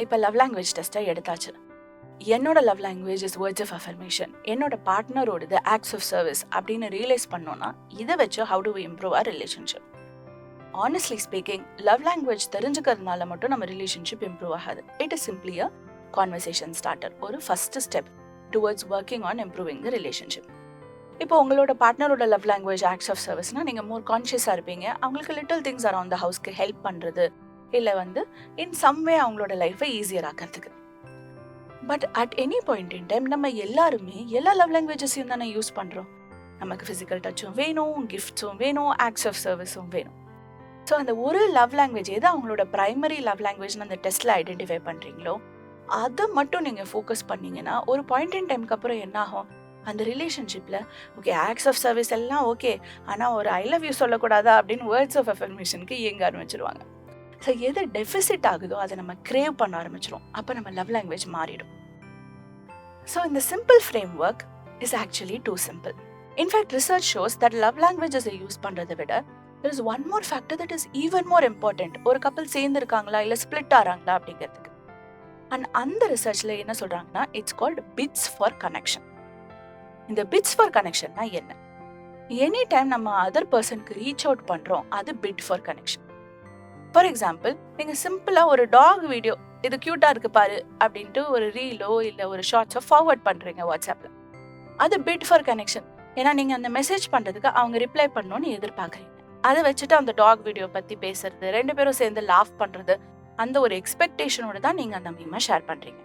இப்போ love language டெஸ்ட்டை எடுத்தாச்சு. என்னோட love language is words of affirmation, என்னோட பார்ட்னரோடது ஆக்ட்ஸ் ஆஃப் சர்வீஸ் அப்படின்னு ரியலைஸ் பண்ணோன்னா இதை வச்சு how to improve our relationship. Honestly speaking, love language தெரிஞ்சுக்கிறதுனால மட்டும் நம்ம ரிலேஷன்ஷிப் இம்ப்ரூவ் ஆகாது. It is simply a conversation starter, ஒரு first step towards working on improving the relationship. இப்போ உங்களோட பார்ட்னரோட லவ் லாங்குவேஜ் ஆக்ட்ஸ் ஆஃப் சர்வீஸ்னா நீங்கள் மோர் கான்ஷியஸாக இருப்பீங்க. அவங்களுக்கு little things around the ஹவுஸ்க்கு help பண்ணுறது, இல்லை இன் சம் வே அவங்களோட லைஃபை easier ஆக்கிறதுக்கு. But at any point in time நம்ம எல்லாருமே எல்லா லவ் லாங்குவேஜஸையும் தானே யூஸ் பண்ணுறோம். நமக்கு ஃபிசிக்கல் டச்சும் வேணும், கிஃப்ட்ஸும் வேணும், ஆக்ட்ஸ் ஆஃப் சர்வீஸும் வேணும். ஸோ அந்த ஒரு லவ் லாங்குவேஜ் எது அவங்களோட ப்ரைமரி லவ் லாங்குவேஜ்னு அந்த டெஸ்ட்டில் ஐடென்டிஃபை பண்ணுறீங்களோ அதை மட்டும் நீங்கள் ஃபோக்கஸ் பண்ணீங்கன்னா ஒரு பாயிண்ட் இன் டைமுக்கு அப்புறம் என்ன ஆகும், அந்த ரிலேஷன்ஷிப்பில் ஓகே ஆக்ட்ஸ் ஆஃப் சர்வீஸ் எல்லாம் ஓகே, ஆனால் ஒரு ஐ லவ் யூ சொல்லக்கூடாதா அப்படின்னு வேர்ட்ஸ் ஆஃப் அஃபர்மேஷனுக்கு இயங்க ஆரம்பிச்சிருவாங்க. ஸோ எது டெஃபிசிட் ஆகுதோ அதை நம்ம கிரேவ் பண்ண ஆரம்பிச்சிடும். அப்போ நம்ம லவ் லாங்குவேஜ் மாறிடும். ஸோ இந்த simple frame work is actually two simple. In fact research shows that love லாங்குவேஜஸை use பண்ணுறதை விட there is one more factor that is even more important. ஒரு கப்பல் சேர்ந்து இருக்காங்களா இல்லை ஸ்பிளிட் ஆகிறாங்களா அப்படிங்கிறதுக்கு. அண்ட் அந்த ரிசர்ச்சில் என்ன சொல்கிறாங்கன்னா it's called bits for connection. இந்த பிட்ஸ் ஃபார் கனெக்ஷன்னா என்ன? எனி டைம் நம்ம அதர் பர்சனுக்கு ரீச் அவுட் பண்ணுறோம், அது bit for connection. For example, நீங்கள் சிம்பிளாக ஒரு டாக் வீடியோ இது க்யூட்டாக இருக்கு பாரு அப்படின்ட்டு ஒரு ரீலோ இல்லை ஒரு ஷார்ட்ஸோ ஃபார்வர்ட் பண்ணுறீங்க வாட்ஸ்அப்பில், அது பிட் ஃபார் கனெக்ஷன். ஏன்னா நீங்கள் அந்த மெசேஜ் பண்ணுறதுக்கு அவங்க ரிப்ளை பண்ணணும்னு எதிர்பார்க்குறீங்க. அதை வச்சுட்டு அந்த டாக் வீடியோ பற்றி பேசுறது, ரெண்டு பேரும் சேர்ந்து லாஃப் பண்ணுறது, அந்த ஒரு எக்ஸ்பெக்டேஷனோட தான் நீங்கள் அந்த மீமை ஷேர் பண்ணுறீங்க.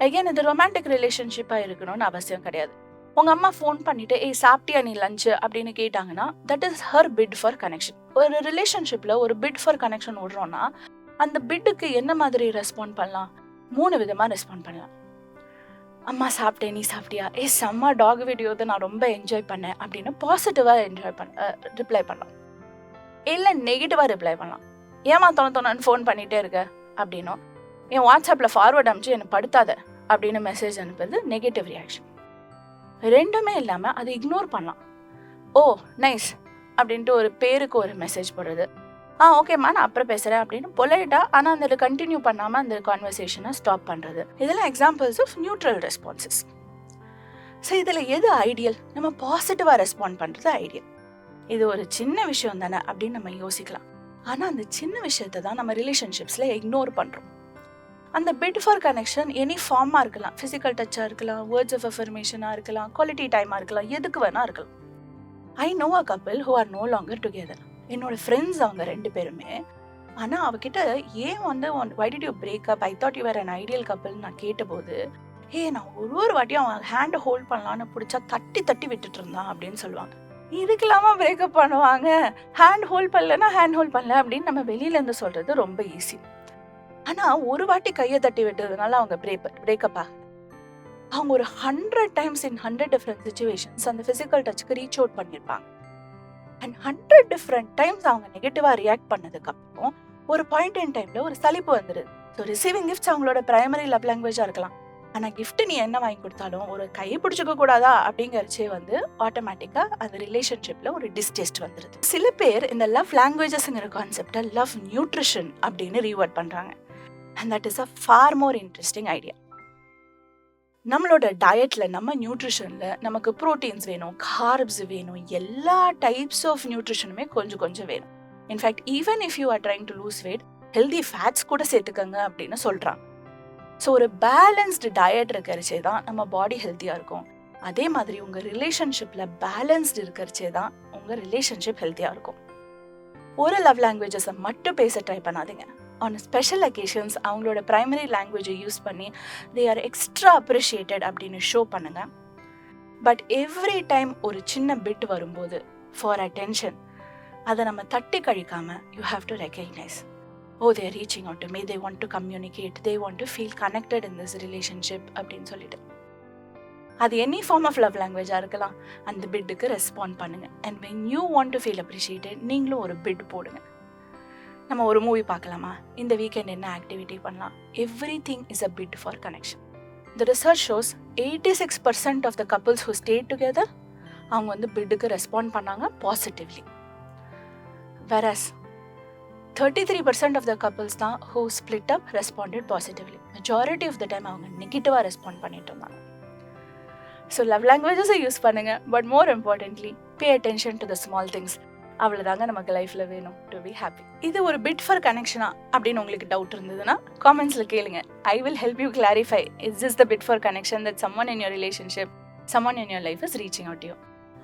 அகெயின் இது ரொமான்டிக் ரிலேஷன்ஷிப்பாக இருக்கணும்னு அவசியம் கிடையாது. உங்கள் அம்மா ஃபோன் பண்ணிட்டு ஏய் சாப்பிட்டியா நீ லஞ்சு அப்படின்னு கேட்டாங்கன்னா that is her bit for connection. ஒரு ரிலேஷன்ஷிப்பில் ஒரு பிட் ஃபார் கனெக்ஷன் விடுறோன்னா அந்த பிட்டுக்கு என்ன மாதிரி ரெஸ்பாண்ட் பண்ணலாம்? 3 விதமாக ரெஸ்பாண்ட் பண்ணலாம். அம்மா சாப்பிட்டேன், நீ சாப்பிட்டியா, செம்ம டாக் வீடியோ தான் நான் ரொம்ப என்ஜாய் பண்ணேன் அப்படின்னு பாசிட்டிவாக ரிப்ளை பண்ணலாம். இல்லை நெகட்டிவாக ரிப்ளை பண்ணலாம். ஏமா தோணுன்னு ஃபோன் பண்ணிகிட்டே இருக்க அப்படின்னும், என் வாட்ஸ்அப்பில் ஃபார்வர்ட் அனுப்பிச்சு என்னை படுத்தாத அப்படின்னு மெசேஜ் அனுப்புறது நெகட்டிவ் ரியாக்ஷன். ரெண்டுமே இல்லாமல் அதை இக்னோர் பண்ணலாம். ஓ நைஸ் அப்படின்ட்டு ஒரு பேருக்கு ஒரு மெசேஜ் போடுறது, ஓகேம்மா நான் அப்புறம் பேசுகிறேன் அப்படின்னு பொலைட்டாக, ஆனால் அந்த கண்டினியூ பண்ணாமல் அந்த கான்வர்சேஷனை ஸ்டாப் பண்ணுறது. இதெல்லாம் examples of neutral responses. So இதில் எது ஐடியல்? நம்ம பாசிட்டிவாக ரெஸ்பாண்ட் பண்ணுறது ஐடியல். இது ஒரு சின்ன விஷயம் தானே அப்படின்னு நம்ம யோசிக்கலாம். ஆனால் அந்த சின்ன விஷயத்தை தான் நம்ம ரிலேஷன்ஷிப்ஸில் இக்னோர் பண்ணுறோம். அந்த பிட் ஃபார் கனெக்ஷன் எனி ஃபார்மாக இருக்கலாம், ஃபிசிக்கல் டச்சாக இருக்கலாம், வேர்ட்ஸ் ஆஃப் அஃபர்மேஷனாக இருக்கலாம், குவாலிட்டி டைமாக இருக்கலாம், எதுக்கு வேணா இருக்கலாம். I know a couple who are no longer together. என்னோட ஃப்ரெண்ட்ஸ் அவங்க 2 பேருமே. ஆனால் அவகிட்ட ஏன் why did you break up, I thought you are an ideal கப்பிள்னு நான் கேட்டபோது, நான் ஒரு வாட்டியும் அவன் ஹேண்டை ஹோல்ட் பண்ணலான்னு பிடிச்சா தட்டி தட்டி விட்டுட்டு இருந்தான் அப்படின்னு சொல்லுவாங்க. இதுக்கு இல்லாமல் பிரேக்கப் பண்ணுவாங்க? ஹேண்ட் ஹோல்ட் பண்ணலன்னா ஹேண்ட் ஹோல்ட் பண்ணல அப்படின்னு நம்ம வெளியிலேருந்து சொல்கிறது ரொம்ப ஈஸி. ஆனால் ஒரு வாட்டி கையை தட்டி விட்டதுனால அவங்க பிரேக்கப் ஆகல. அவங்க ஒரு 100 times in 100 different situations அந்த ஃபிசிக்கல் டச்சுக்கு ரீச் அவுட் பண்ணியிருப்பாங்க. அண்ட் 100 different times அவங்க நெகட்டிவாக ரியாக்ட் பண்ணதுக்கு அப்புறம் ஒரு பாயிண்ட் இன் டைமில் ஒரு சலிப்பு வந்துடுது. ஸோ ரிசீவிங் கிஃப்ட்ஸ் அவங்களோட பிரைமரி லவ் லாங்குவேஜாக இருக்கலாம். ஆனால் கிஃப்ட் நீ என்ன வாங்கி கொடுத்தாலும் ஒரு கை பிடிச்சிக்க கூடாதா அப்படிங்கிறச்சே ஆட்டோமேட்டிக்காக அந்த ரிலேஷன்ஷிப்பில் ஒரு டிஸ்டேஸ்ட் வந்துடுது. சில பேர் இந்த லவ் லாங்குவேஜஸ்ங்கிற கான்செப்டை லவ் நியூட்ரிஷன் அப்படின்னு ரீவர்ட் பண்ணுறாங்க. And that is a for more interesting idea. நம்மளோட டயட்டில் நம்ம நியூட்ரிஷனில் நமக்கு ப்ரோட்டீன்ஸ் வேணும், கார்ப்ஸ் வேணும், எல்லா டைப்ஸ் ஆஃப் நியூட்ரிஷனுமே கொஞ்சம் கொஞ்சம் வேணும். In fact even if you are trying to lose weight, healthy fats கூட சேர்த்துக்கங்க அப்படின்னு சொல்கிறாங்க. ஸோ ஒரு பேலன்ஸ்டு டயட் இருக்கிறச்சே தான் நம்ம பாடி ஹெல்த்தியாக இருக்கும். அதே மாதிரி உங்கள் ரிலேஷன்ஷிப்பில் பேலன்ஸ்டு இருக்கிறச்சே தான் உங்கள் ரிலேஷன்ஷிப் ஹெல்த்தியாக இருக்கும். ஒரு லவ் லாங்குவேஜஸை மட்டும் பேச ட்ரை பண்ணாதீங்க. ஆன் ஸ்பெஷல் அக்கேஷன்ஸ் அவங்களோட ப்ரைமரி லாங்குவேஜை யூஸ் பண்ணி தே ஆர் எக்ஸ்ட்ரா அப்ரிஷியேட்டட் அப்படின்னு ஷோ பண்ணுங்க. பட் எவ்ரி டைம் ஒரு சின்ன பிட் வரும்போது ஃபார் அட்டென்ஷன் அதை நம்ம தட்டி கழிக்காமல் you have to recognise, they are reaching out to me, they want to communicate, they want to feel connected in this relationship அப்படின்னு சொல்லிட்டு. அது எனி ஃபார்ம் ஆஃப் லவ் லாங்குவேஜாக இருக்கலாம். அந்த பிட்டுக்கு ரெஸ்பாண்ட் பண்ணுங்க. And when you want to feel appreciated, நீங்களும் ஒரு bit போடுங்க. நம்ம ஒரு மூவி பார்க்கலாமா, இந்த வீக்கெண்ட் என்ன ஆக்டிவிட்டி பண்ணலாம், everything is a bid for connection. The research shows 86% of the couples who stayed together அவங்க பிட்டுக்கு ரெஸ்பாண்ட் பண்ணாங்க positively. whereas 33% of the couples தான் who split up responded positively. Majority of the time அவங்க நெகட்டிவாக respond பண்ணிட்டு இருந்தாங்க. So love லாங்குவேஜஸை use பண்ணுங்க, but more importantly pay attention to the small things. அவ்வளோதாங்க நமக்கு லைஃப்பில் வேணும் டு பி ஹாப்பி. இது ஒரு பிட் ஃபார் கனெக்ஷனா அப்படின்னு உங்களுக்கு டவுட் இருந்ததுன்னா காமெண்ட்ஸில் கேளுங்க. I will help you clarify is this the bid for connection that someone in your relationship, someone in your life is reaching out you.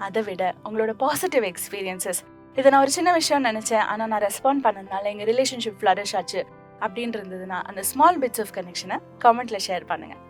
அதை விட உங்களோட பாசிட்டிவ் எக்ஸ்பீரியன்சஸ், இதை நான் ஒரு சின்ன விஷயம் நினச்சேன் ஆனால் நான் ரெஸ்பாண்ட் பண்ணதுனால எங்கள் ரிலேஷன்ஷிப் ஃப்ளரிஷ் ஆச்சு அப்படின்னு இருந்ததுன்னா அந்த ஸ்மால் பிட்ஸ் ஆஃப் கனெக்ஷனை கமெண்ட்டில் ஷேர் பண்ணுங்கள்.